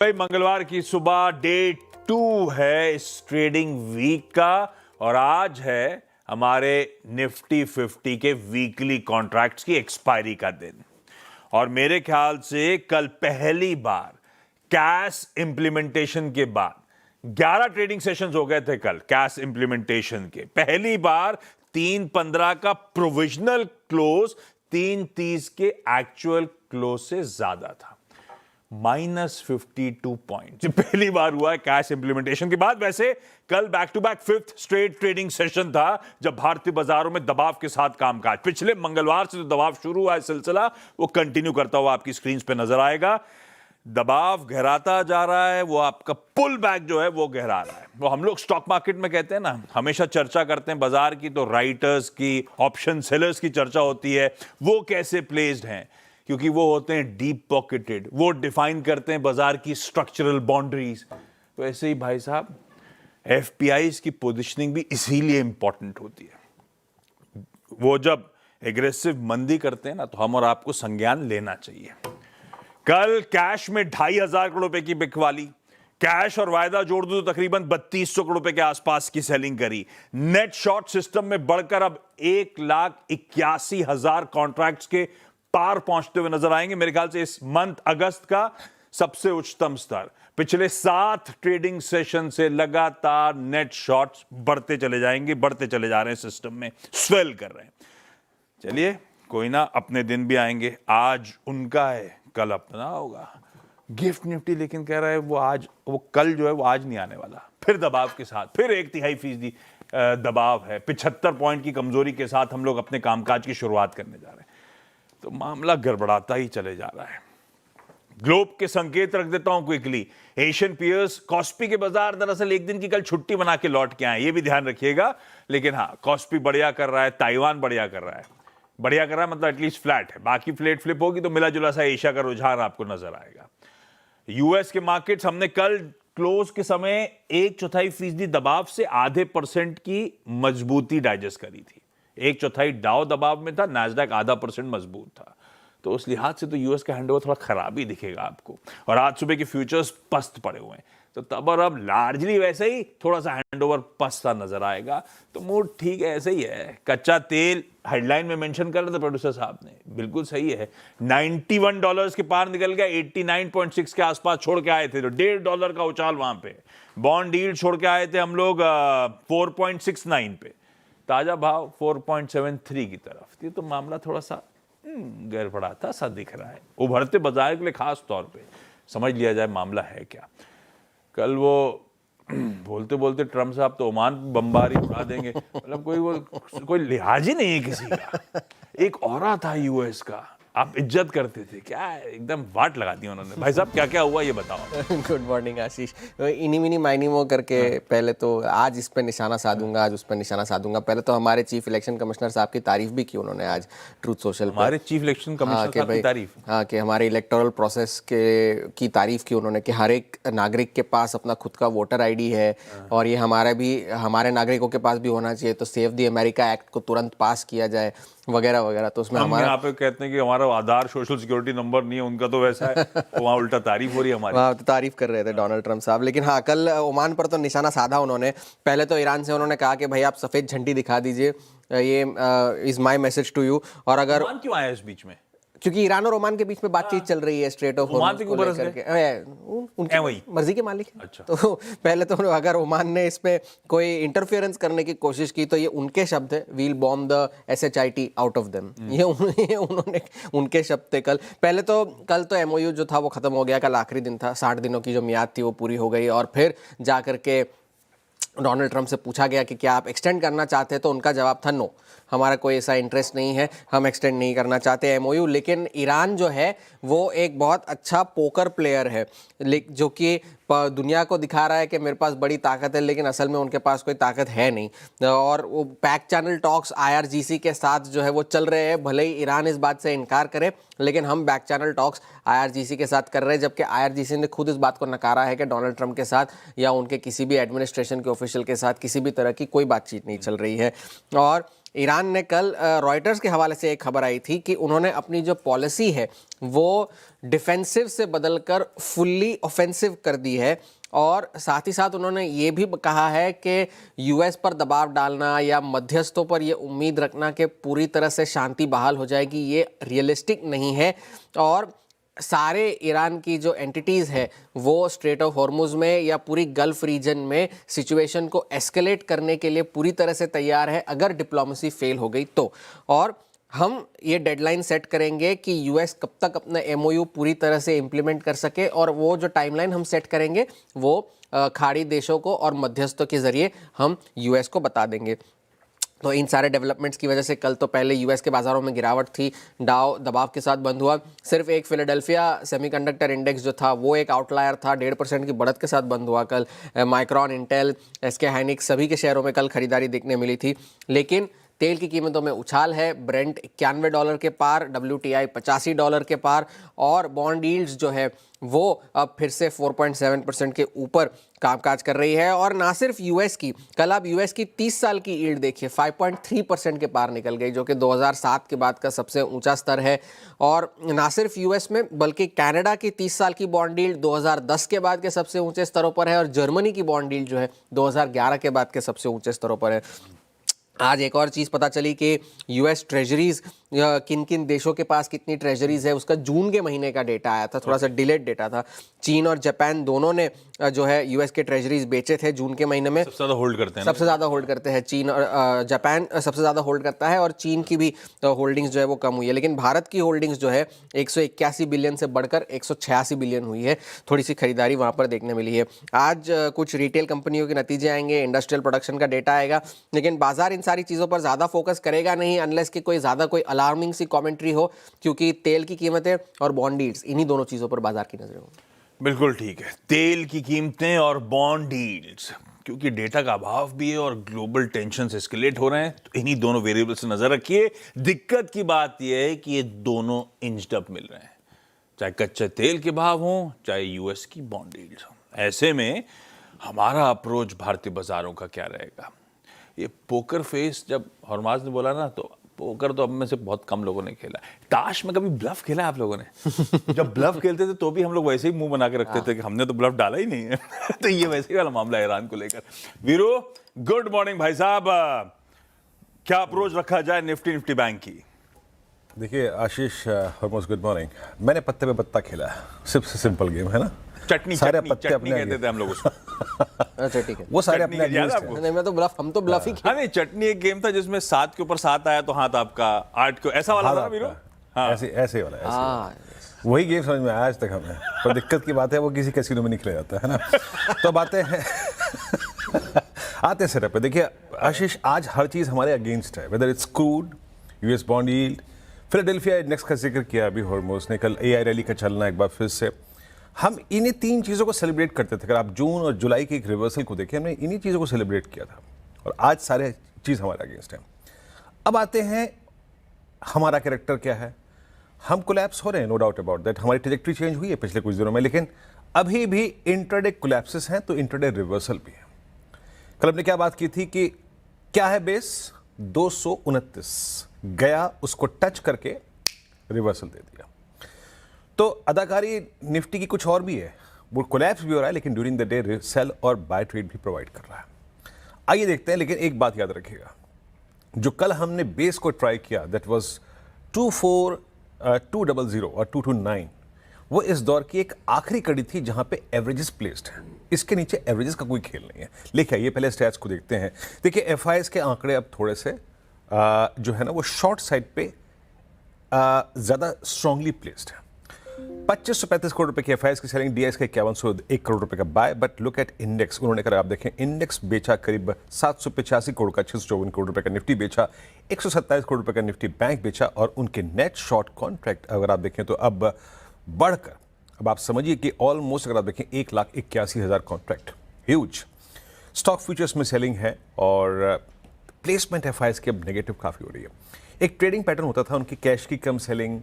भाई मंगलवार की सुबह डे 2 है इस ट्रेडिंग वीक का और आज है हमारे निफ्टी 50 के वीकली कॉन्ट्रैक्ट्स की एक्सपायरी का दिन। और मेरे ख्याल से कल पहली बार कैश इंप्लीमेंटेशन के बाद 11 ट्रेडिंग सेशंस हो गए थे कल कैश इंप्लीमेंटेशन के। पहली बार 3:15 का प्रोविजनल क्लोज 3:30 के एक्चुअल क्लोज से ज्यादा था, -52 पॉइंट। पहली बार हुआ है कैश इंप्लीमेंटेशन के बाद। वैसे कल back to back 5th straight trading session था जब भारतीय बाजारों में दबाव के साथ कामकाज। पिछले मंगलवार से जो दबाव शुरू हुआ है सिलसिला वो कंटिन्यू करता हुआ आपकी स्क्रीन पे नजर आएगा। दबाव गहराता जा रहा है, वो आपका पुल बैक जो है वो गहरा रहा है। वो हम लोग स्टॉक मार्केट में कहते हैं ना, हमेशा चर्चा करते हैं बाजार की, तो राइटर्स की, ऑप्शन सेलर्स की चर्चा होती है, वो कैसे प्लेस्ड हैं, क्योंकि वो होते हैं डीप पॉकेटेड, वो डिफाइन करते हैं बाजार की स्ट्रक्चरल बाउंड्रीज। तो ऐसे ही भाई साहब एफपीआईज की पोजीशनिंग भी इसीलिए इंपॉर्टेंट होती है। वो जब एग्रेसिव मंदी करते हैं ना तो हम और आपको संज्ञान लेना चाहिए। कल कैश में 2,500 करोड़ रुपए की बिकवाली, कैश और वायदा जोड़ दो तो तकरीबन 3,200 करोड़ रुपए के आसपास की सेलिंग करी। नेट शॉर्ट सिस्टम में बढ़कर अब 1,81,000 कॉन्ट्रैक्ट्स के पार पहुंचते हुए नजर आएंगे। मेरे ख्याल से इस मंथ अगस्त का सबसे उच्चतम स्तर। पिछले 7 ट्रेडिंग सेशन से लगातार नेट शॉर्ट्स बढ़ते चले जाएंगे, बढ़ते चले जा रहे हैं, सिस्टम में स्वेल कर रहे हैं। चलिए कोई ना, अपने दिन भी आएंगे। आज उनका है, कल अपना होगा। गिफ्ट निफ्टी लेकिन कह रहा है वो कल जो है वो आज नहीं आने वाला। फिर दबाव के साथ, फिर 1/3% दबाव है। 75 पॉइंट की कमजोरी के साथ हम लोग अपने कामकाज की शुरुआत करने जा रहे हैं, तो मामला गड़बड़ाता ही चले जा रहा है। ग्लोब के संकेत रख देता हूं क्विकली। एशियन पियर्स, कॉस्पी के बाजार दरअसल एक दिन की कल छुट्टी बना के लौट के आए, ये भी ध्यान रखिएगा। लेकिन हाँ, कॉस्पी बढ़िया कर रहा है, ताइवान बढ़िया कर रहा है। बढ़िया कर रहा है मतलब एटलीस्ट फ्लैट है, बाकी फ्लेट फ्लिप होगी तो मिला जुला सा एशिया का रुझान आपको नजर आएगा। यूएस के मार्केट्स हमने कल क्लोज के समय 1/4% दबाव से आधे % की मजबूती डाइजेस्ट करी थी। 1/4 डाउ दबाव में था, नैस्डैक 0.5% मजबूत था। तो उस लिहाज से तो यूएस का हैंडओवर थोड़ा खराब ही दिखेगा आपको। और आज सुबह के फ्यूचर्स पस्त पड़े हुए हैं, तो तब और अब लार्जली वैसे ही थोड़ा सा हैंडओवर पस्त सा नजर आएगा। तो मूड ठीक है, ऐसे ही है। कच्चा तेल हेडलाइन में मेंशन कर रहे थे प्रोड्यूसर साहब ने, बिल्कुल सही है। $91 के पार निकल गया, 89.6 के आसपास छोड़ के आए थे, तो $1.5 का उछाल वहां पे। बॉन्ड यील्ड छोड़ के आए थे हम लोग 4.69 पे, ताजा भाव 4.73 की तरफ। ये तो मामला थोड़ा सा गड़बड़ाता सा दिख रहा है। उभरते बाजार के लिए खास तौर पे समझ लिया जाए मामला है क्या। कल वो बोलते बोलते ट्रम्प साहब तो ओमान बमबारी उड़ा देंगे, मतलब कोई लिहाज ही नहीं है किसी का। एक औरा था यूएस का, आप इज्जत करते थे, क्या एकदम वाट लगा दी उन्होंने। भाई साहब क्या क्या हुआ ये बताओ। गुड मॉर्निंग आशीष। इनी मिनी माइनी मो करके पहले तो आज इस पे निशाना साधूंगा, आज उस पर निशाना साधूंगा। पहले तो हमारे चीफ इलेक्शन कमिश्नर साहब की तारीफ भी की उन्होंने आज ट्रूथ सोशल पे। हमारे चीफ इलेक्शन कमिश्नर साहब की तारीफ? हाँ, कि हमारे इलेक्टोरल प्रोसेस की तारीफ की उन्होंने, कि हर एक नागरिक के पास अपना खुद का वोटर आईडी है और ये हमारे नागरिकों के पास भी होना चाहिए, तो सेव द अमेरिका एक्ट को तुरंत पास किया जाए वगैरह वगैरह। तो उसमें हम यहाँ पे कहते हैं कि हमारा आधार सोशल सिक्योरिटी नंबर नहीं है, उनका तो वैसा है, तो वहाँ उल्टा तारीफ हो रही है हमारी। वहाँ तो तारीफ कर रहे थे डोनाल्ड ट्रम्प साहब। लेकिन हाँ, कल ओमान पर तो निशाना साधा उन्होंने। पहले तो ईरान से उन्होंने कहा कि भाई आप सफेद झंडी दिखा दीजिए, ये is my message to you. और अगर ओमान क्यों आया इस बीच में? क्योंकि ईरान और ओमान के बीच में बातचीत चल रही है स्ट्रेट ऑफ हॉर्मुज़ को लेकर के। उनकी मर्जी के मालिक है। अच्छा। तो पहले तो अगर ओमान ने इस पे कोई इंटरफेरेंस करने की कोशिश की तो ये उनके शब्द है, will bomb the SHIT out of them. ये उन्होंने उनके शब्द थे कल। पहले तो कल तो MOU जो था वो खत्म हो गया, कल आखिरी दिन था, 60 दिनों की जो मियाद थी वो पूरी हो गई। और फिर जा करके डोनाल्ड ट्रम्प से पूछा गया कि क्या आप एक्सटेंड करना चाहते हैं, तो उनका जवाब था नो, हमारा कोई ऐसा इंटरेस्ट नहीं है, हम एक्सटेंड नहीं करना चाहते MOU। लेकिन ईरान जो है वो एक बहुत अच्छा पोकर प्लेयर है, जो कि दुनिया को दिखा रहा है कि मेरे पास बड़ी ताकत है, लेकिन असल में उनके पास कोई ताकत है नहीं। और वो बैक चैनल टॉक्स IRGC के साथ जो है वो चल रहे हैं। भले ही ईरान इस बात से इनकार करे, लेकिन हम बैक चैनल टॉक्स IRGC के साथ कर रहे हैं, जबकि IRGC ने खुद इस बात को नकारा है कि डोनाल्ड ट्रम्प के साथ या उनके किसी भी एडमिनिस्ट्रेशन के ऑफिशियल के साथ किसी भी तरह की कोई बातचीत नहीं चल रही है। और ईरान ने कल रॉयटर्स के हवाले से एक खबर आई थी कि उन्होंने अपनी जो पॉलिसी है वो डिफेंसिव से बदलकर फुल्ली ऑफेंसिव कर दी है, और साथ ही साथ उन्होंने ये भी कहा है कि यूएस पर दबाव डालना या मध्यस्थों पर ये उम्मीद रखना कि पूरी तरह से शांति बहाल हो जाएगी, ये रियलिस्टिक नहीं है। और सारे ईरान की जो एंटिटीज़ है वो स्ट्रेट ऑफ हॉर्मुज में या पूरी गल्फ रीजन में सिचुएशन को एस्केलेट करने के लिए पूरी तरह से तैयार है अगर डिप्लोमेसी फेल हो गई तो। और हम ये डेडलाइन सेट करेंगे कि यूएस कब तक अपना एमओयू पूरी तरह से इम्प्लीमेंट कर सके, और वो जो टाइमलाइन हम सेट करेंगे वो खाड़ी देशों को और मध्यस्थों के ज़रिए हम यूएस को बता देंगे। तो इन सारे डेवलपमेंट्स की वजह से कल तो पहले यूएस के बाज़ारों में गिरावट थी, डाउ दबाव के साथ बंद हुआ। सिर्फ एक फिलाडेल्फिया सेमीकंडक्टर इंडेक्स जो था वो एक आउटलायर था, 1.5% की बढ़त के साथ बंद हुआ कल। माइक्रॉन, इंटेल, एसके हाइनिक्स सभी के शेयरों में कल खरीदारी देखने मिली थी। लेकिन तेल की कीमतों में उछाल है, ब्रेंट $91 के पार, WTI $85 के पार, और बॉन्ड यील्ड्स जो है वो अब फिर से 4.7% के ऊपर कामकाज कर रही है। और ना सिर्फ यूएस की, कल आप यूएस की 30 साल की यील्ड देखिए 5.3% के पार निकल गई, जो कि 2007 के बाद का सबसे ऊंचा स्तर है। और ना सिर्फ यूएस में बल्कि कनाडा की 30 साल की बॉन्ड यील्ड 2010 के बाद के सबसे ऊंचे स्तरों पर है, और जर्मनी की बॉन्ड यील्ड जो है 2011 के बाद के सबसे ऊंचे स्तरों पर है। आज एक और चीज़ पता चली कि यूएस ट्रेजरीज, किन किन देशों के पास कितनी ट्रेजरीज है, उसका जून के महीने का डेटा आया था, थोड़ा सा डिलेड डेटा था। चीन और जापान दोनों ने जो है यूएस के ट्रेजरीज बेचे थे जून के महीने में। सबसे ज़्यादा होल्ड करते हैं, सबसे ज़्यादा होल्ड करते हैं चीन, और जापान सबसे ज़्यादा होल्ड करता है, और चीन की भी होल्डिंग्स जो है वो कम हुई है। लेकिन भारत की होल्डिंग्स जो है 181 बिलियन से बढ़कर 186 बिलियन हुई है। थोड़ी सी खरीदारी वहाँ पर देखने मिली है। आज कुछ रिटेल कंपनियों के नतीजे आएंगे, इंडस्ट्रियल प्रोडक्शन का डेटा आएगा, लेकिन बाजार इन सारी चीज़ों पर ज़्यादा फोकस करेगा नहीं अनलेस कि कोई ज़्यादा कोई अलार्मिंग सी कमेंट्री हो, क्योंकि तेल की कीमतें और बॉन्ड यील्ड्स, इन्हीं दोनों चीज़ों पर बाजार की नजरें होंगी। बिल्कुल ठीक है, तेल की कीमतें और बॉन्ड यील्ड्स, क्योंकि डेटा का अभाव भी है और ग्लोबल टेंशन एस्केलेट हो रहे हैं, तो इन्हीं दोनों वेरिएबल से नजर रखिए। दिक्कत की बात यह है कि ये दोनों इंच्ड अप मिल रहे हैं, चाहे कच्चे तेल के भाव हों, चाहे यूएस की बॉन्ड यील्ड्स हों। ऐसे में हमारा अप्रोच भारतीय बाजारों का क्या रहेगा? ये पोकर फेस, जब हरमाज ने बोला ना, तो पोकर तो अब में से बहुत कम लोगों ने खेला। ताश में कभी ब्लफ खेला आप लोगों ने? जब ब्लफ खेलते थे तो भी हम लोग वैसे ही मुंह बना के रखते थे कि हमने तो ब्लफ डाला ही नहीं है। तो ये वैसे ही वाला मामला है ईरान को लेकर। वीरू, गुड मॉर्निंग भाई साहब, क्या अप्रोच रखा जाए निफ्टी बैंक की? देखिए आशीष, हरमोज गुड मॉर्निंग। मैंने पत्ते पे पत्ता खेला है, सबसे सिंपल गेम है ना, चटनी सारे चटनी पत्ते चटनी अपने कहते थे हम लोग उसको। अच्छा ठीक है, वो सारे चटनी अपने का याद against आपको? हैं। नहीं मैं तो ब्लफ, हम तो ब्लफ ही हाँ नहीं, चटनी एक गेम था जिसमें 7 के ऊपर 7 आया तो हाथ आपका, 8 को ऐसा वाला हाथ था ना वीरू? आपका, ऐसे ऐसे वाला, ऐसे वाला। हाँ। वही गेम समझ में आया आज तक हमें, पर दिक्कत की बात है वो किसी कैसीनो में निकले जाता है ना। तो बातें हैं आते हैं सेटअप पे। देखिए आशीष, आज हर चीज़ हमारे अगेंस्ट है, whether it's crude, US bond yield, Philadelphia index का जिक्र किया अभी हॉर्मोज ने, कल एआई रैली का चलना एक बार फिर से। हम इन्हीं 3 चीज़ों को सेलिब्रेट करते थे। अगर आप जून और जुलाई के एक रिवर्सल को देखें, हमने इन्हीं चीज़ों को सेलिब्रेट किया था, और आज सारे चीज़ हमारे अगेंस्ट हैं। अब आते हैं हमारा कैरेक्टर क्या है। हम कोलैप्स हो रहे हैं, नो डाउट अबाउट दैट, हमारी ट्रैजेक्टरी चेंज हुई है पिछले कुछ दिनों में, लेकिन अभी भी इंट्राडे कोलैप्सेस हैं तो इंट्राडे रिवर्सल भी है। कल हमने क्या बात की थी कि क्या है बेस, 229 गया, उसको टच करके रिवर्सल दे दिया। तो अदाकारी निफ्टी की कुछ और भी है, वो कोलैप्स भी हो रहा है लेकिन ड्यूरिंग द डे सेल और बाय ट्रेड भी प्रोवाइड कर रहा है। आइए देखते हैं, लेकिन एक बात याद रखिएगा, जो कल हमने बेस को ट्राई किया दैट वाज 200 और 229, वो इस दौर की एक आखिरी कड़ी थी जहां पे एवरेजेस प्लेस्ड हैं। इसके नीचे एवरेजेस का कोई खेल नहीं है। लेकिन आइए पहले स्टैट्स को देखते हैं। देखिए एफआईएस के आंकड़े अब थोड़े से जो है ना वो शॉर्ट साइड पे ज़्यादा स्ट्रांगली प्लेस्ड है। 2535 करोड़ रुपए की एफआईएस की सेलिंग, डीआईएस का 5101 करोड़ रुपए का buy. But look at index, उन्होंने कहा आप देखें इंडेक्स बेचा करीब 785 करोड़ का, 654 करोड़ रुपए का निफ्टी बेचा, 127 करोड़ रुपए का निफ्टी बैंक बेचा, और उनके नेट शॉर्ट कॉन्ट्रैक्ट अगर आप देखें तो अब बढ़कर, अब आप समझिए कि ऑलमोस्ट अगर आप देखें 1,81,000 कॉन्ट्रैक्ट, ह्यूज। स्टॉक फ्यूचर्स में सेलिंग है और प्लेसमेंट एफआईएस की अब नेगेटिव काफ़ी हो रही है। एक ट्रेडिंग पैटर्न होता था उनकी, कैश की कम selling,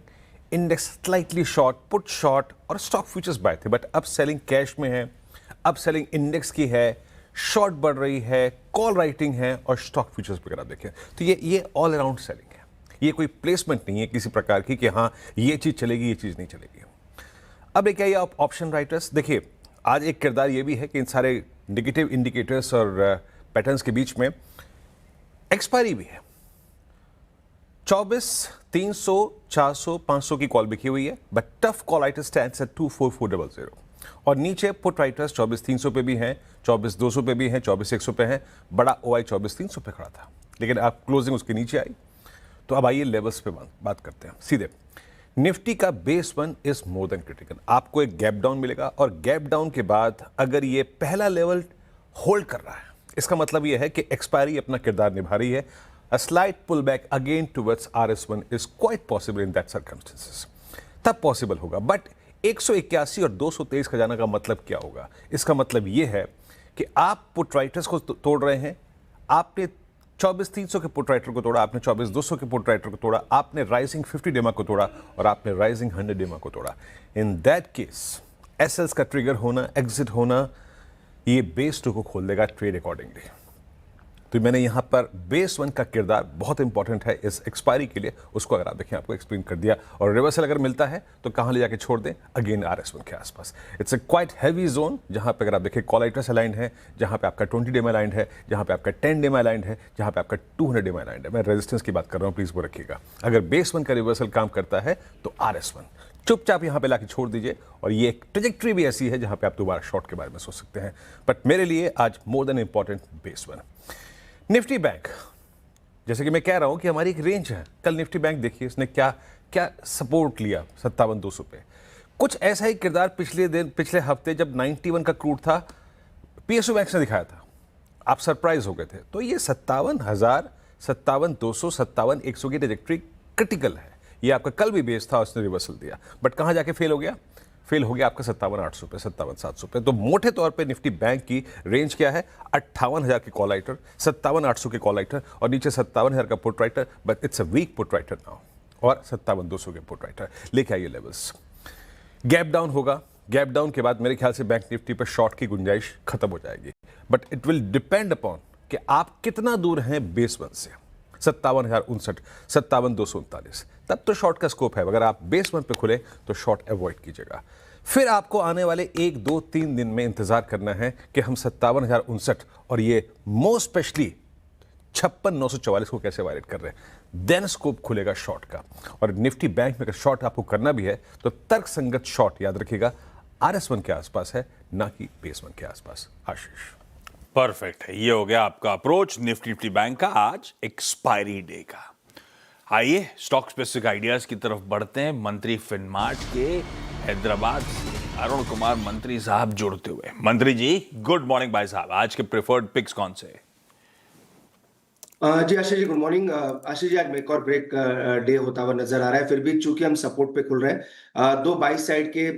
index slightly short, put short और स्टॉक फ्यूचर्स बाय थे, बट अब सेलिंग कैश में है, अब सेलिंग इंडेक्स की है, शॉर्ट बढ़ रही है, कॉल राइटिंग है और स्टॉक फ्यूचर्स वगैरह देखें तो ये ऑल अराउंड सेलिंग है। ये कोई प्लेसमेंट नहीं है किसी प्रकार की कि हाँ ये चीज़ चलेगी, ये चीज़ नहीं चलेगी। अब एक आइए आप ऑप्शन राइटर्स। देखिए आज एक किरदार ये भी है कि इन सारे नेगेटिव इंडिकेटर्स और पैटर्न्स के बीच में एक्सपायरी भी है। 24, 300, 400, 500 की कॉल बिकी हुई है, but tough call writer stands eight 24400 और नीचे पुट राइटर्स 24,300 पे भी हैं, 24,200 पे भी हैं, 24,100 पे हैं। बड़ा ओआई 24,300 पे खड़ा था, लेकिन अब क्लोजिंग उसके नीचे आई। तो अब आइए लेवल्स पे बात करते हैं सीधे। निफ्टी का base 1 is more than critical. आपको एक गैप डाउन मिलेगा और गैप डाउन के बाद अगर ये पहला लेवल होल्ड कर रहा है, इसका मतलब ये है कि एक्सपायरी अपना किरदार निभा रही है। A slight pullback again towards RS1 is quite possible in that circumstances. तब पॉसिबल होगा, बट 181 और 223 का जाने का मतलब क्या होगा? इसका मतलब यह है कि आप पुट राइटर्स को तोड़ रहे हैं। आपने 24,300 के पुट राइटर को तोड़ा, आपने 24,200 के पुट राइटर को तोड़ा, आपने राइजिंग 50 डेमा को तोड़ा और आपने राइजिंग 100 डेमा को तोड़ा। इन दैट केस एसएल्स का ट्रिगर होना, एग्जिट होना, ये बेस 2 को खोल देगा ट्रेड अकॉर्डिंगली। तो मैंने यहाँ पर बेस 1 का किरदार बहुत इंपॉर्टेंट है इस एक्सपायरी के लिए, उसको अगर आप देखें आपको एक्सप्लेन कर दिया। और रिवर्सल अगर मिलता है तो कहाँ ले जाके छोड़ दें? अगेन RS1 के आसपास। It's a quite heavy zone, जहाँ पे अगर आप देखें कॉल राइटर्स अलाइंड है, जहाँ पे आपका 20 डेमा अलाइंड है, जहाँ पे आपका 10 डेमा अलाइंड है, जहाँ पे आपका 200 डेमा अलाइंड है। मैं रेजिस्टेंस की बात कर रहा हूँ, प्लीज वो रखिएगा। अगर बेस 1 का रिवर्सल काम करता है तो RS1 चुपचाप यहाँ पे लाके छोड़ दीजिए। और ये एक ट्रेजेक्ट्री भी ऐसी है जहाँ पे आप दोबारा शॉर्ट के बारे में सोच सकते हैं। बट मेरे लिए आज more than important base 1। Nifty bank, जैसे कि मैं कह रहा हूं कि हमारी एक रेंज है। कल निफ्टी बैंक देखिए इसने क्या क्या सपोर्ट लिया 57,200 पे। कुछ ऐसा ही किरदार पिछले हफ्ते जब 91 का क्रूड था, पीएसयू बैंक ने दिखाया था। आप सरप्राइज हो गए थे। तो ये 57,000, 57,200, 57,100 की ट्रेजेक्ट्री क्रिटिकल है। ये आपका कल भी बेस था, उसने रिवर्सल दिया, बट कहां जाके फेल हो गया? फेल हो गया आपका 57,800 पे, 57,700 पे। तो मोटे तौर पे निफ्टी बैंक की रेंज क्या है? 58,000 के कॉल राइटर, 57,800 के कॉल राइटर और नीचे 57,000 का put writer, but it's a weak put writer now. और 57,200 के पुट राइटर लेके आइए लेवल्स। गैप डाउन होगा, गैप डाउन के बाद मेरे ख्याल से बैंक निफ्टी पर शॉर्ट की गुंजाइश खत्म हो जाएगी, but it will depend upon कि आप कितना दूर हैं बेस 1 से। 57,059, 57,239, तब तो शॉर्ट का स्कोप है। अगर आप बेस 1 पे खुले तो शॉर्ट अवॉइड कीजिएगा। फिर आपको आने वाले 1, 2, 3 दिन में इंतजार करना है कि हम 57,059 और ये मोस्ट स्पेशली 56,944 को कैसे वायलेट कर रहे हैं। देन स्कोप खुलेगा शॉर्ट का। और निफ्टी बैंक में अगर शॉर्ट आपको करना भी है तो तर्क संगत शॉर्ट याद रखिएगा RS1 के आसपास है, ना कि बेस 1 के आसपास। आशीष, परफेक्ट है। ये हो गया आपका अप्रोच निफ्टी बैंक का आज एक्सपायरी डे का। आइए स्टॉक स्पेसिफिक आइडियाज की तरफ बढ़ते हैं। मंत्री फिनमार्ट के हैदराबाद से अरुण कुमार मंत्री साहब जुड़ते हुए। मंत्री जी गुड मॉर्निंग भाई साहब, आज के प्रेफर्ड पिक्स कौन से? जी आशीष जी गुड मॉर्निंग। आशीष जी आज में एक और ब्रेक डे होता हुआ नजर आ रहा है, फिर भी चूंकि हम सपोर्ट पे खुल रहे हैं, 2 बाई साइड के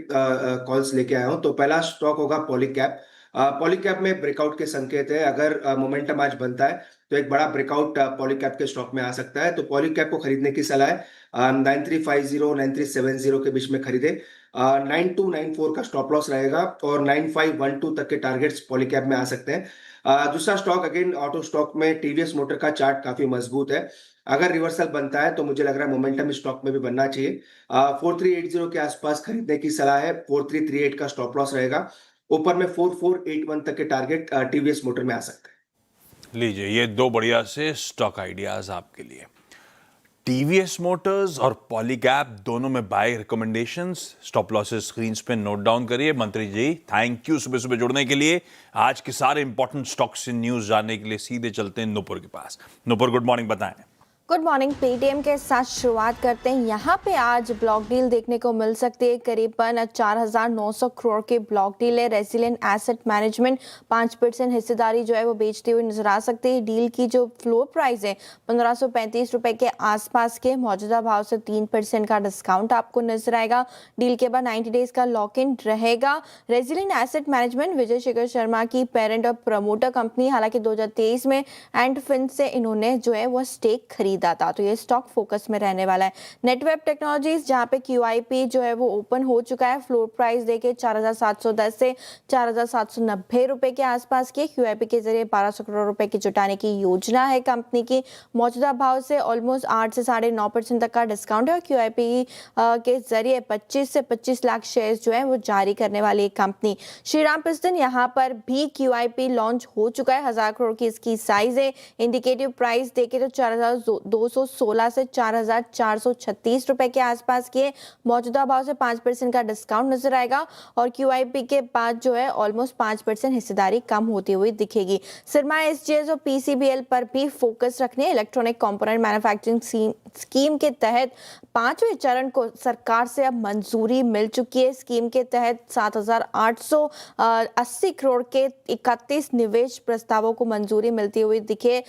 कॉल्स लेके आया हूं। तो पहला स्टॉक होगा पॉलीकैब। पॉलीकैब में ब्रेकआउट के संकेत है। अगर मोमेंटम आज बनता है तो एक बड़ा ब्रेकआउट पॉलीकैब के स्टॉक में आ सकता है। तो पॉलीकैब को खरीदने की सलाह है। 9350 9370 के बीच में खरीदे। 9294 का स्टॉप लॉस रहेगा और 9512 तक के टारगेट्स पॉलीकैब में आ सकते हैं। दूसरा स्टॉक अगेन ऑटो स्टॉक में टीवीएस मोटर का चार्ट काफी मजबूत है। अगर रिवर्सल बनता है तो मुझे लग रहा है मोमेंटम स्टॉक में भी बनना चाहिए। 4380 के आसपास खरीदने की सलाह है। 4338 का स्टॉप लॉस रहेगा। ऊपर में 4481 तक के टारगेट टीवीएस मोटर में आ सकते हैं। लीजिए ये 2 बढ़िया से स्टॉक आइडियाज आपके लिए। टीवीएस मोटर्स और पॉलीकैब दोनों में buy recommendations, stop losses screen पे नोट डाउन करिए। मंत्री जी थैंक यू सुबह सुबह जुड़ने के लिए। आज के सारे इंपॉर्टेंट स्टॉक्स से न्यूज जानने के लिए सीधे चलते हैं नुपुर के पास। नुपुर गुड मॉर्निंग, बताएं। Good morning. पेटीएम के साथ शुरुआत करते हैं। यहाँ पे आज ब्लॉक डील देखने को मिल सकती है। करीबन 4,900 करोड़ की ब्लॉक डील है। रेजिलिएंट एसेट मैनेजमेंट 5% हिस्सेदारी जो है वो बेचते हुए नजर आ सकती है। डील की जो फ्लोर प्राइस है 1535 रुपए के आसपास के मौजूदा भाव से 3% का डिस्काउंट आपको नजर आएगा। डील के बाद 90 डेज का लॉक इन रहेगा। Resilient asset management Vijay Shekhar Sharma की पेरेंट और प्रमोटर कंपनी, हालांकि 2023 में एंड फिन से इन्होंने जो है वो स्टेक खरीदा खरीदा था, तो ये स्टॉक फोकस में रहने वाला है। नेटवेब टेक्नोलॉजीज जहां पे QIP जो है वो ओपन हो चुका है, फ्लोर प्राइस देके 4,710 से 4,790 रुपए के आसपास की। QIP के जरिए 1,200 करोड़ रुपए की जुटाने की योजना है कंपनी की। मौजूदा भाव से ऑलमोस्ट 8 से 9.5% तक का डिस्काउंट है और QIP के जरिए 25 से 25 लाख शेयर्स जो है वो जारी करने वाली कंपनी। श्रीराम पिस्टन यहाँ पर भी QIP लॉन्च हो चुका है, 1,000 करोड़ की इसकी साइज है। इंडिकेटिव प्राइस देखे तो 4,216 से 4,436 रुपए के आसपास की है। मौजूदा भाव से 5% का डिस्काउंट नजर आएगा और QIP के बाद जो है ऑलमोस्ट 5% हिस्सेदारी कम होती हुई दिखेगी। सिरमा SGS और PCBL पर भी फोकस रखने, इलेक्ट्रॉनिक कंपोनेंट मैन्युफैक्चरिंग स्कीम के तहत 5वें चरण को सरकार से अब मंजूरी मिल चुकी है। स्कीम के तहत 7,880 करोड़ के 31 निवेश प्रस्तावों को मंजूरी मिलती हुई दिखे।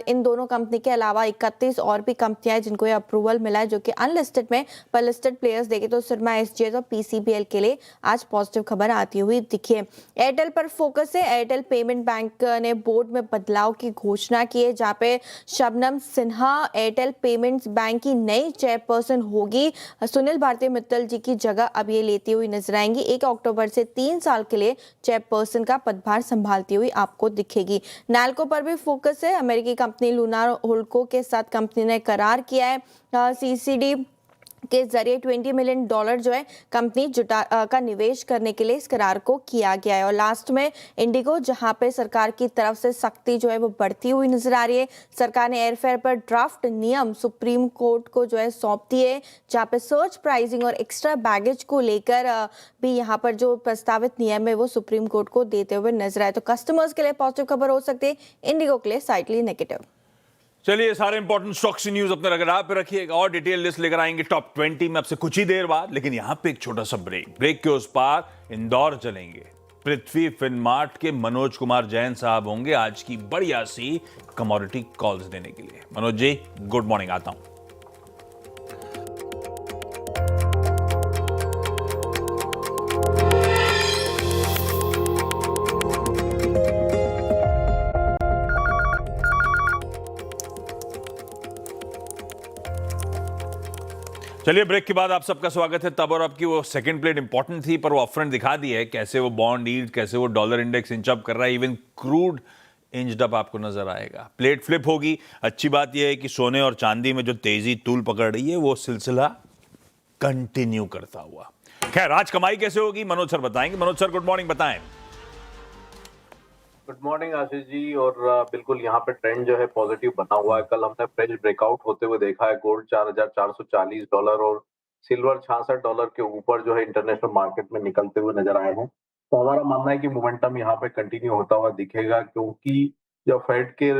इन दोनों कंपनी के अलावा 31 और भी कंपनियां हैं जिनको ये अप्रूवल मिला है, जो कि अनलिस्टेड में, पर लिस्टेड प्लेयर्स देखे तो सिरमा SGS और PCBL के लिए आज पॉजिटिव खबर आती हुई दिखी है। एयरटेल पर फोकस है। एयरटेल पेमेंट बैंक ने बोर्ड में बदलाव की घोषणा की है, जहां पे Shabnam Sinha Airtel payments bank की नई चेयरपर्सन होगी। सुनील भारती मित्तल जी की जगह अब ये लेती हुई नजर आएंगी। 1 अक्टूबर से 3 साल के लिए चेयरपर्सन का पदभार संभालती हुई आपको दिखेगी। नाल्को पर भी फोकस है। अमेरिकी कंपनी लूनार होल्डको के साथ कंपनी ने करार किया है। CCD के जरिए $20 मिलियन जो है कंपनी का निवेश करने के लिए इस करार को किया गया है। और लास्ट में इंडिगो, जहां पे सरकार की तरफ से सख्ती जो है वो बढ़ती हुई नजर आ रही है। सरकार ने एयरफेयर पर ड्राफ्ट नियम सुप्रीम कोर्ट को जो है सौंप दिए, जहां पे सर्च प्राइसिंग और एक्स्ट्रा बैगेज को लेकर भी यहाँ पर जो प्रस्तावित नियम है वो सुप्रीम कोर्ट को देते हुए नजर आए। तो कस्टमर्स के लिए पॉजिटिव खबर हो सकती है, इंडिगो के लिए स्लाइटली नेगेटिव। चलिए, सारे इंपॉर्टेंट स्टॉक्स की न्यूज अपने रडार पे रखिएगा और डिटेल लिस्ट लेकर आएंगे टॉप 20 में आपसे कुछ ही देर बाद। लेकिन यहां पे एक छोटा सा ब्रेक के उस पार इंदौर चलेंगे। पृथ्वी फिनमार्ट के मनोज कुमार जैन साहब होंगे आज की बढ़िया सी कमोडिटी कॉल्स देने के लिए। Manoj ji, good morning. आता हूं। चलिए, ब्रेक के बाद आप सबका स्वागत है। तब और आपकी वो सेकंड प्लेट इंपॉर्टेंट थी, पर वो अपफ्रंट दिखा दी है कैसे वो बॉन्ड यील्ड, कैसे वो डॉलर इंडेक्स इंच अप कर रहा है। इवन क्रूड इंच्ड अप आपको नजर आएगा। प्लेट फ्लिप होगी। अच्छी बात यह है कि सोने और चांदी में जो तेजी तूल पकड़ रही है वो सिलसिला कंटिन्यू करता हुआ। खैर, आज कमाई कैसे होगी मनोज सर बताएंगे। मनोज सर, गुड मॉर्निंग, बताएं। Good morning Ashish ji. और बिल्कुल यहाँ पे ट्रेंड जो है पॉजिटिव बना हुआ है। कल हमने फ्रेश ब्रेकआउट होते हुए देखा है। गोल्ड $4,440 और सिल्वर $66 के ऊपर जो है इंटरनेशनल मार्केट में निकलते हुए नजर आए हैं। तो हमारा मानना है कि मोमेंटम यहाँ पे कंटिन्यू होता हुआ दिखेगा, क्योंकि जो फेड के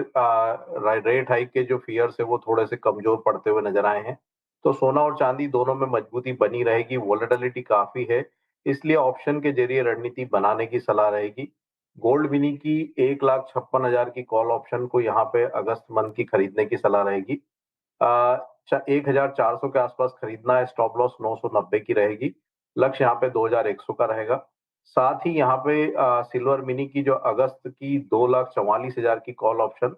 रेट हाइक के जो फियर्स है वो थोड़े से कमजोर पड़ते हुए नजर आए हैं। तो सोना और चांदी दोनों में मजबूती बनी रहेगी। वोलेटिलिटी काफी है, इसलिए ऑप्शन के जरिए रणनीति बनाने की सलाह रहेगी। गोल्ड विनी की 1,56,000 की कॉल ऑप्शन को यहाँ पे अगस्त मंथ की खरीदने की सलाह रहेगी। 1,400 के आसपास खरीदना है। स्टॉप लॉस 990 की रहेगी। लक्ष्य यहाँ पे 2,100 का रहेगा। साथ ही यहाँ पे सिल्वर मिनी की जो अगस्त की 2,44,000 की कॉल ऑप्शन,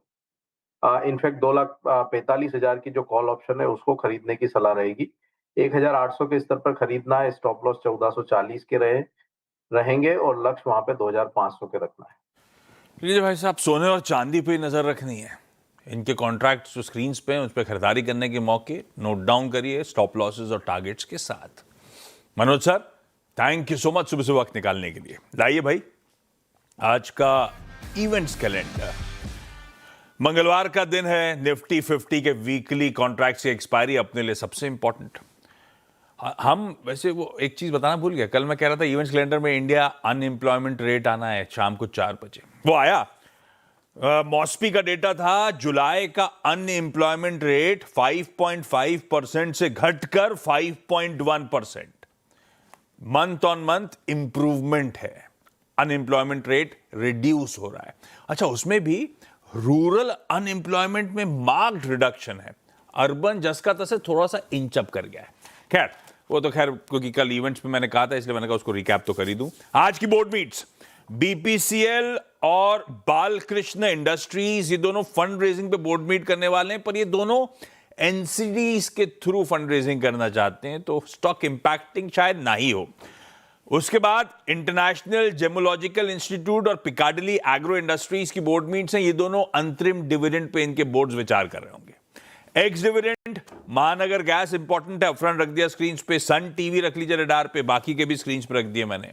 इनफैक्ट 2,45,000 की जो कॉल ऑप्शन है उसको खरीदने की सलाह रहेगी। 1,800 के स्तर पर खरीदना है। स्टॉप लॉस 1,440 के रहेंगे और लक्ष्य वहां पे 2,500 के रखना है। लीजिए भाई साहब, सोने और चांदी पे नजर रखनी है। इनके कॉन्ट्रैक्ट जो स्क्रीन पे हैं उस पर खरीदारी करने के मौके नोट डाउन करिए स्टॉप लॉसेस और टारगेट्स के साथ। Manoj sir, thank you so much सुबह से वक्त निकालने के लिए। लाइए भाई आज का इवेंट्स कैलेंडर। मंगलवार का दिन है। निफ्टी 50 के वीकली कॉन्ट्रैक्ट्स की एक्सपायरी अपने लिए सबसे इंपॉर्टेंट। हम वैसे वो एक चीज बताना भूल गया। कल मैं कह रहा था इवेंट्स कैलेंडर में इंडिया अनएम्प्लॉयमेंट रेट आना है शाम को 4 बजे। वो आया। मॉस्पी का डेटा था। जुलाई का अनएम्प्लॉयमेंट रेट 5.5% से घटकर 5.1%। मंथ ऑन मंथ इंप्रूवमेंट है। अनएम्प्लॉयमेंट रेट रिड्यूस हो रहा है। अच्छा, उसमें भी रूरल अनएम्प्लॉयमेंट में मार्क्ड रिडक्शन है। अर्बन जसका तसे थोड़ा सा इंच अप कर गया है। खैर, वो तो खैर क्योंकि कल इवेंट्स में मैंने कहा था इसलिए मैंने कहा उसको रिकैप तो कर ही दूं। आज की बोर्ड मीट्स BPCL और बालकृष्ण इंडस्ट्रीज, ये दोनों फंड रेजिंग पे बोर्ड मीट करने वाले हैं, पर ये दोनों एनसीडीज के थ्रू फंड रेजिंग करना चाहते हैं तो स्टॉक इंपैक्टिंग शायद ना ही हो। उसके बाद इंटरनेशनल जेमोलॉजिकल इंस्टीट्यूट और पिकाडिली एग्रो इंडस्ट्रीज की बोर्ड मीट्स हैं। ये दोनों अंतरिम डिविडेंड पे इनके बोर्ड्स विचार कर रहे होंगे। एक्स डिविडेंड, महानगर गैस इंपॉर्टेंट है, अपफ्रंट रख दिया स्क्रीन पे। सन टीवी रख लीजिए रडार पे, बाकी के भी स्क्रीन पे रख दिए मैंने।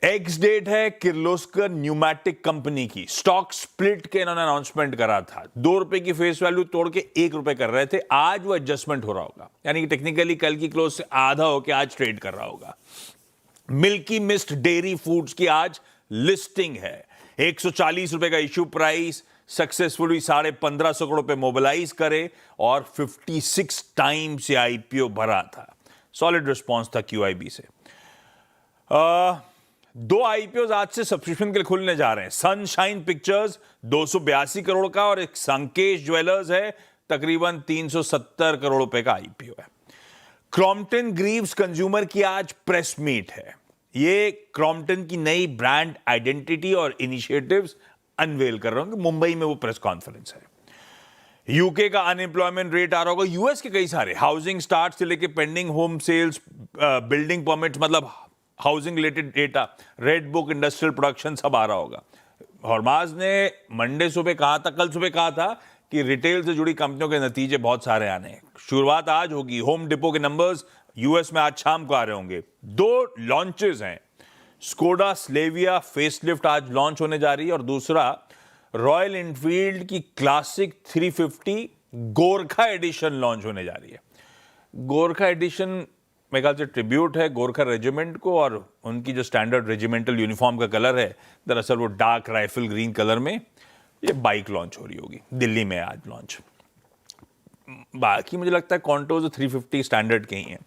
एक्स डेट है किर्लोस्कर न्यूमैटिक कंपनी की, स्टॉक स्प्लिट के इन्होंने अनाउंसमेंट करा था। 2 रुपए की फेस वैल्यू तोड़ के 1 रुपए कर रहे थे, आज वो एडजस्टमेंट हो रहा होगा, यानी कि टेक्निकली कल की क्लोज से आधा होकर आज ट्रेड कर रहा होगा। मिल्की मिस्ट डेयरी फूड्स की आज लिस्टिंग है, 140 रुपए का इश्यू प्राइस, सक्सेसफुली 1550 करोड़ रुपए मोबिलाइज करे और 56 टाइम्स ये आईपीओ भरा था। सॉलिड रिस्पॉन्स था क्यूआईबी से। 2 आईपीओ आज से सब्सक्रिप्शन के लिए खुलने जा रहे हैं। सनशाइन पिक्चर्स 282 करोड़ का और एक संकेश ज्वेलर्स है तकरीबन 370 करोड़ रुपए का आईपीओ है। क्रॉम्पटन ग्रीव्स कंज्यूमर की आज प्रेस मीट है। ये क्रॉम्पटन की नई ब्रांड आइडेंटिटी और इनिशिएटिव्स अनवेल कर रहे होंगे। मुंबई में वो प्रेस कॉन्फ्रेंस है। यूके का अनएम्प्लॉयमेंट रेट आ रहा होगा। यूएस के कई सारे हाउसिंग स्टार्ट से लेके pending home sales, building permits, मतलब housing related data, Redbook, industrial production सब आ रहा होगा। हॉर्माज ने मंडे सुबह कहा था, कल सुबह कहा था कि रिटेल से जुड़ी कंपनियों के नतीजे बहुत सारे आने हैं। शुरुआत आज होगी। होम डिपो के नंबर्स यूएस में आज शाम को आ रहे होंगे। 2 लॉन्चेस हैं। स्कोडा स्लेविया फेसलिफ्ट आज लॉन्च होने जा रही है और दूसरा रॉयल एनफील्ड की क्लासिक 350 गोरखा एडिशन लॉन्च होने जा रही है। गोरखा एडिशन मेरे ख्याल से ट्रिब्यूट है गोरखा रेजिमेंट को, और उनकी जो स्टैंडर्ड रेजिमेंटल यूनिफॉर्म का कलर है दरअसल वो डार्क राइफल ग्रीन कलर में ये बाइक लॉन्च हो रही होगी। दिल्ली में आज लॉन्च। बाकी मुझे लगता है कॉन्टोज 350 स्टैंडर्ड के ही हैं।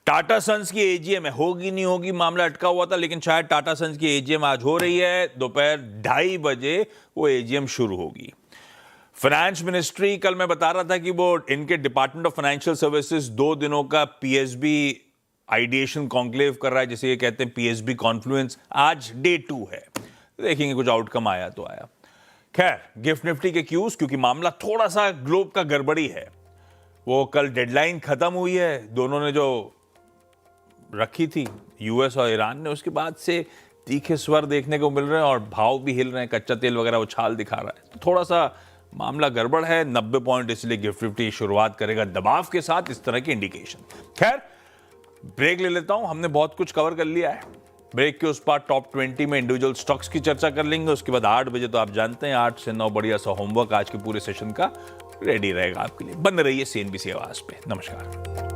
टाटा सन्स की एजीएम है, होगी नहीं होगी मामला अटका हुआ था, लेकिन शायद टाटा सन्स की एजीएम आज हो रही है। दोपहर 2:30 बजे वो एजीएम शुरू होगी। फाइनेंस मिनिस्ट्री, कल मैं बता रहा था कि वो इनके डिपार्टमेंट ऑफ फाइनेंशियल सर्विसेज 2 दिनों का पीएसबी आइडिएशन कॉन्क्लेव कर रहा है, जिसे ये कहते हैं पीएसबी कॉन्फ्लुएंस। आज डे 2 है, देखेंगे कुछ आउटकम आया तो आया। खैर, गिफ्ट निफ्टी के क्यूज, क्योंकि मामला थोड़ा सा ग्लोब का गड़बड़ी है। वो कल डेडलाइन खत्म हुई है, दोनों ने जो रखी थी यूएस और ईरान ने, उसके बाद से तीखे स्वर देखने को मिल रहे हैं और भाव भी हिल रहे हैं। कच्चा तेल वगैरह उछाल दिखा रहा है, तो थोड़ा सा मामला गड़बड़ है। 90 पॉइंट इसलिए गिफ्ट निफ्टी शुरुआत करेगा दबाव के साथ, इस तरह की इंडिकेशन। खैर, ब्रेक ले लेता हूं, हमने बहुत कुछ कवर कर लिया है। ब्रेक के उस पार टॉप 20 में इंडिविजुअल स्टॉक्स की चर्चा कर लेंगे। उसके बाद 8 बजे तो आप जानते हैं 8 से 9 बढ़िया सा होमवर्क आज के पूरे सेशन का रेडी रहेगा आपके लिए। बंद रहिए सीएनबीसी आवाज पे। नमस्कार।